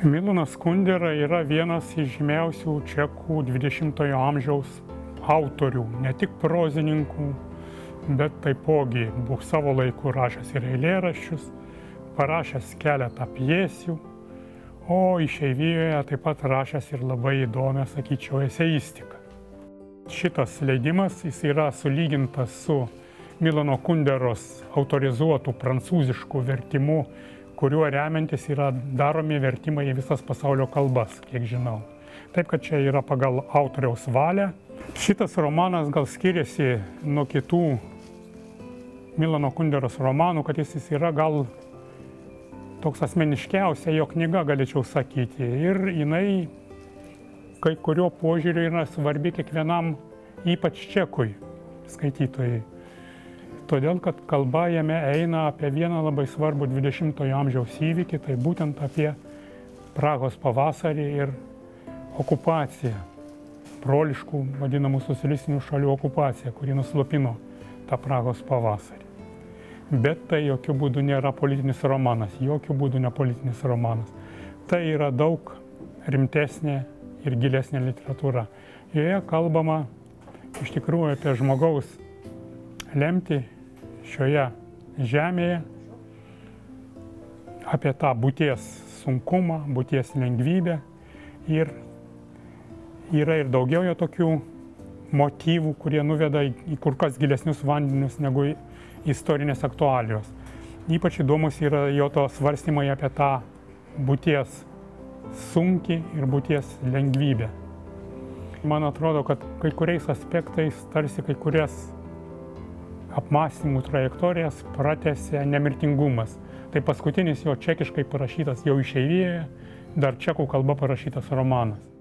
Milanas Kundera yra vienas iš žymiausių čekų 20-ojo amžiaus autorių, ne tik prozininkų, bet taipogi buvo savo laiku rašęs ir eilėraščius, parašęs keletą pjesių, o išeivijoje taip pat rašęs ir labai įdomią, sakyčiau, eseistiką. Šitas leidimas jis yra sulygintas su Milano Kunderos autorizuotų prancūziškų vertimų, kuriuo remiantis yra daromi vertimai į visas pasaulio kalbas, kiek žinau. Taip, kad čia yra pagal autoriaus valią. Šitas romanas gal skiriasi nuo kitų Milano Kunderos romanų, kad jis yra gal toks asmeniškiausia jo knyga, galėčiau sakyti. Ir jinai kai kurio požiūriu yra svarbi kiekvienam, ypač čekui skaitytojai. Todėl, kad kalba jame eina apie vieną labai svarbų 20-ojo amžiaus įvykį, tai būtent apie Prahos pavasarį ir okupaciją, broliškų vadinamų socialistinių šalių okupaciją, kuri nuslopino tą Prahos pavasarį. Bet tai jokių būdų nėra politinis romanas, jokių būdų ne politinis romanas. Tai yra daug rimtesnė ir gilesnė literatūra. Joje kalbama iš tikrųjų apie žmogaus lemtį šioje žemėje, apie tą būties sunkumą, būties lengvybę. Ir yra ir daugiau jo tokių motyvų, kurie nuveda į kur kas gilesnius vandenius negu istorinės aktualijos. Ypač įdomus yra jo to svarstymai apie tą būties sunkį ir būties lengvybę. Man atrodo, kad kai kuriais aspektais tarsi kai kurias apmąstymų trajektorijas pratęsė Nemirtingumas. Tai paskutinis jo čekiškai parašytas jau išeivijoje, dar čekų kalba parašytas romanas.